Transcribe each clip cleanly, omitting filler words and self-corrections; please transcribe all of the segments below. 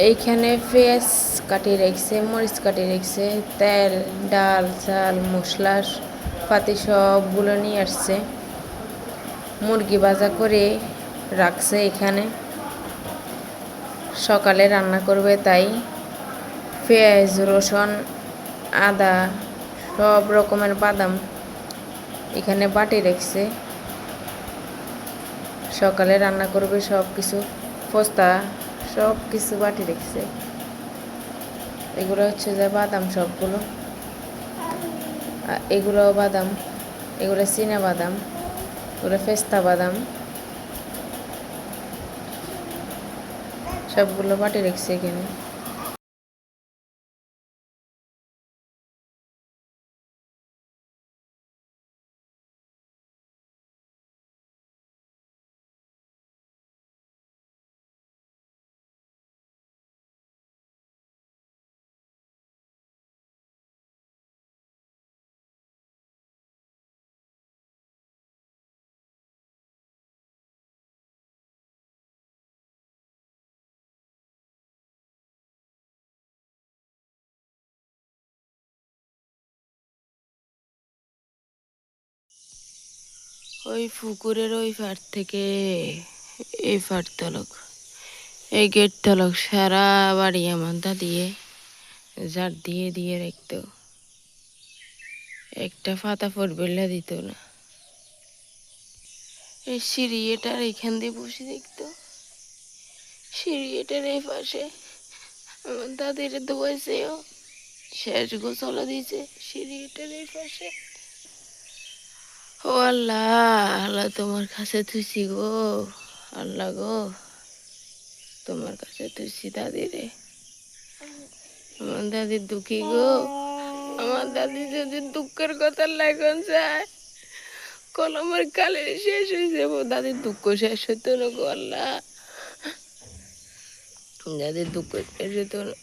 এইখানে পেঁয়াজ কাটিয়ে রাখছে, মরিচ কাটিয়ে রাখছে, তেল, ডাল, চাল, মশলা পাতি সবগুলো নিয়ে আসছে। মুরগি ভাজা করে রাখছে এখানে, সকালে রান্না করবে তাই। পেঁয়াজ, রসুন, আদা, সব রকমের বাদাম এখানে বাটি রেখেছে, সকালে রান্না করবে সব কিছু। পোস্তা সব কিছু বাটি রেখেছে। এগুলো হচ্ছে যে বাদাম, সবগুলো এগুলোও বাদাম, এগুলো চীনা বাদাম, এগুলো পেস্তা বাদাম, সবগুলো বাটি রেখেছে এখানে। ওই পুকুরের ওই পাড় থেকে এই পাড় তলক, এই গেট তলক সারা বাড়ি আমার দাদিয়ে ঝাড় দিয়ে দিয়ে রাখতো। একটা পাতা পড়বেলা দিত না। এই সিঁড়ি এটার এখান দিয়ে বসে দেখতো, সিঁড়ি এটার এই পাশে আমার দাদির দোয়াইছেও শেষ গোসলা দিয়েছে সিঁড়ি এটার এই পাশে। ও আল্লাহ, আল্লাহ তোমার কাছে তুইছি গো, আল্লাহ গো তোমার কাছে তুইছি দাদিরে। আমার দাদির দুঃখী গো, আমার দাদি যদি দুঃখের কথা লাগান যায়, কলমের কালে শেষ হয়ে যাবো, দাদির দুঃখ শেষ হইতো না গো আল্লাহ, দাদির দুঃখ শেষ হইতো না।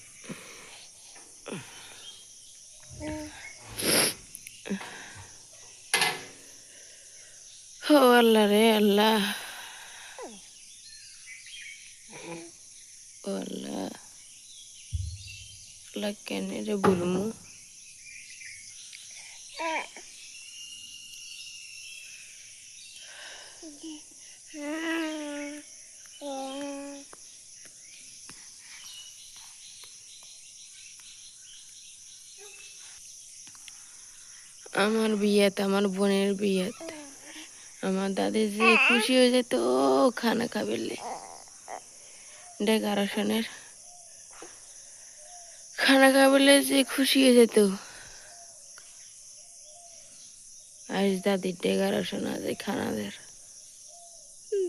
ও আল্লাহ রে আল্লাহ, ও আল্লাহ, আল্লাহ কেন রে বলমু। আমার বিয়েতে, আমার বোনের বিয়েতে আমার দাদি যে খুশি হয়ে যেত খানা খাবেলে, ডেকারেশনের খানা খাবেলে যে খুশি হয়ে যেত। আজ দাদির ডেকারেশন আছে খানাদের,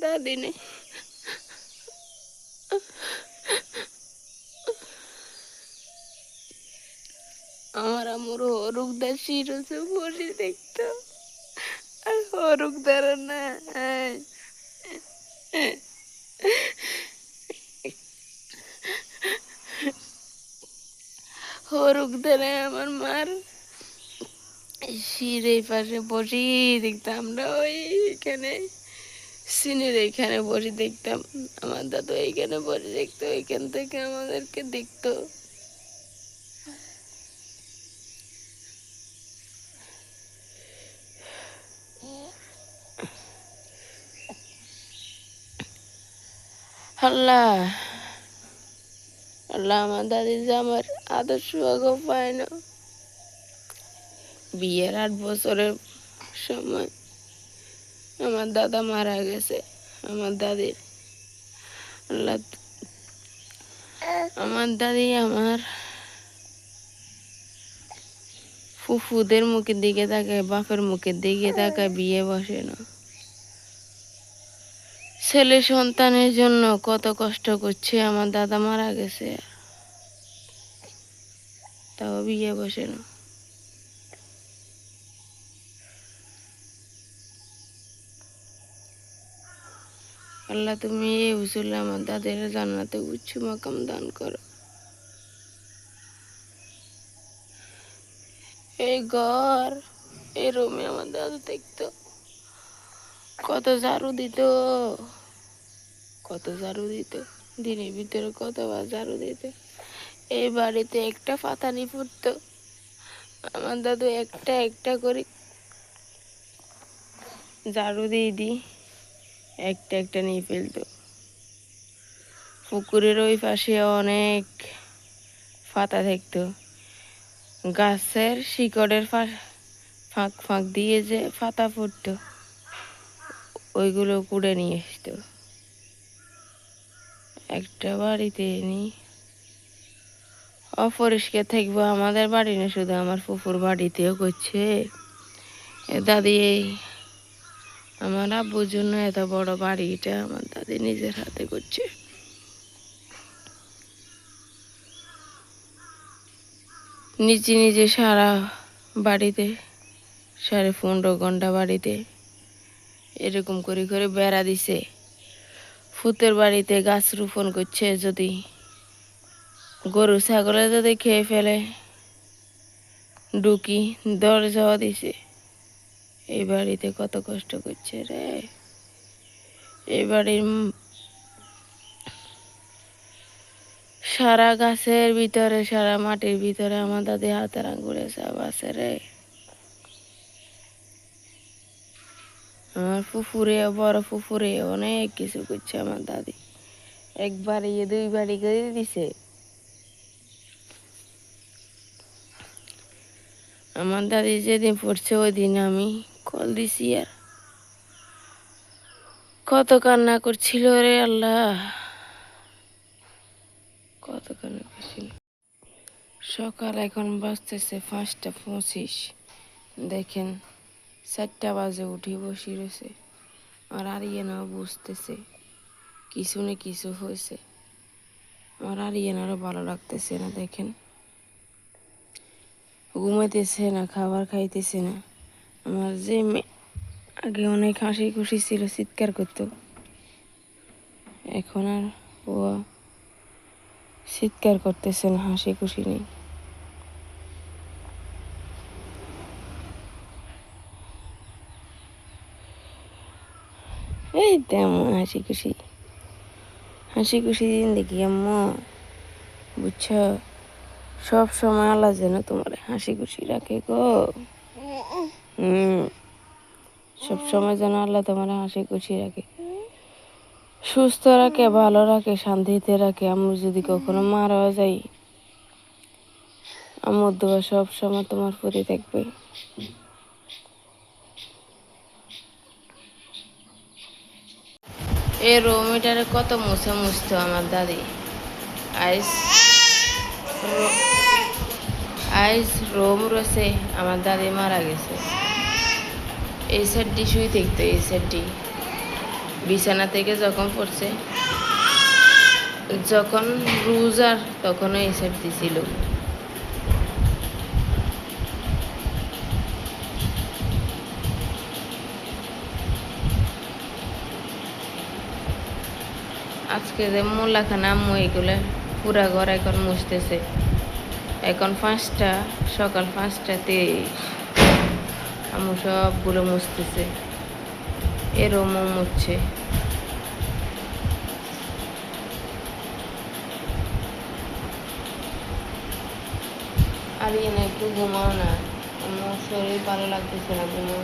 দাদি নেই। আমার আমর হরুকদার শিরোসে বসে দেখতো, আর হরুকদার না হরুকদারে আমার মার শির এই পাশে বসে দেখতাম আমরা, ওইখানে সিনের এইখানে বসে দেখতাম। আমার দাদু এইখানে বসে দেখতো, ওইখান থেকে আমাদেরকে দেখতো। আল্লাহ, আল্লাহ আমার দাদি যে আমার আদর্শ আগে পায় না। বিয়ের 8 বছরের সময় আমার দাদা মারা গেছে। আমার দাদির আল্লাহ, আমার দাদি আমার ফুফুদের মুখের দিকে তাকায়, বাপের মুখের দিকে তাকায়, বিয়ে বসে না। ছেলে সন্তানের জন্য কত কষ্ট করছে, আমার দাদা মারা গেছে তাও বিয়ে বসে না। আল্লাহ তুমি এই উসুলে আমার দাদের জান্নাতে উচ্চ মাকাম দান করো। এই ঘর, এই রুমে আমার দাদু দেখতো, কত ঝাড়ু দিত, কত ঝাড়ু দিত। দিনের ভিতরে কতবার ঝাড়ু দিতে। এই বাড়িতে একটা পাতানি ফুটতো, আমার দাদু একটা একটা করে ঝাড়ু দিয়ে দিই, একটা একটা নিয়ে ফেলতো। পুকুরের ওই পাশে অনেক পাতা থাকতো, গাছের শিকড়ের ফাঁক ফাঁক দিয়ে যে পাতা ফুটতো ওইগুলো কুড়ে নিয়ে আসতো। একটা বাড়িতে নিয়ে অপরিষ্কার থাকবো আমাদের বাড়ি না, শুধু আমার ফুফুর বাড়িতেও করছে। দাদি আমার আব্বুর জন্য এত বড় বাড়িটা আমার দাদি নিজের হাতে করছে। নিজে নিজে সারা বাড়িতে 15.5 ঘন্টা বাড়িতে এরকম করে করে বেড়া দিছে। ফুতের বাড়িতে গাছ রোপণ করছে, যদি গরু ছাগলে যদি খেয়ে ফেলে ঢুকি দরজাও দিছে। এই বাড়িতে কত কষ্ট করছে রে। এই বাড়ির সারা গাছের ভিতরে, সারা মাটির ভিতরে আমার দাদি হাতের আঙ্গুলে সব আছে রে। আমার ফুফুরে, বড় ফুফুরে অনেক কিছু করছে আমার দাদি, একবার 2 বাড়ি করে দিছে। আমার দাদি যেদিন পড়ছে ওই দিন আমি কল দিছি, আর কত কান্না করছিল রে আল্লাহ, কত কান্না করছিল। সকাল এখন বাজতেছে 5টা 25। দেখেন 4টা বাজে উঠি বসে রয়েছে, আর আরিয়ানাও বুঝতেছে কিছু না কিছু হয়েছে। আমার আরিয়ানারও ভালো লাগতেছে না, দেখেন ঘুমাইতেছে না, খাবার খাইতেছে না। আমার যে আগে অনেক হাসি খুশি ছিল, চিৎকার করতো, এখন আর ও চিৎকার করতেছে না, হাসি খুশি নেই। এই তেমন হাসি খুশি, হাসি খুশি দিন দেখি আম্মা, বুঝছ? সব সময় আল্লাহ যেন তোমার হাসি খুশি রাখে গো। সব সময় যেন আল্লাহ তোমার হাসি খুশি রাখে, সুস্থ রাখে, ভালো রাখে, শান্তিতে রাখে। আমি যদি কখনো মারা যাই, আমার দোয়া সব সময় তোমার প্রতি থাকবে। এই রোমিটারে কত মুছে মুছতো আমার দাদি। আইস আইস রোম রয়েছে, আমার দাদি মারা গেছে। এই সাইডটি শুয়ে থাকতো, এই সাইডটি বিছানা থেকে যখন পড়ছে, যখন রোজার তখনও এই সাইড দিছিল। আজকে যে মোল্লাখানা আম্মু এগুলো পুরা ঘর এখন মুছতেছে। এখন 5টা, সকাল 5টা 23, আম্মু সবগুলো মুছতেছে, এরমও মুছছে। আর এনে একটু ঘুমাও না, আমার শরীর ভালো লাগতেছে না, ঘুমাও।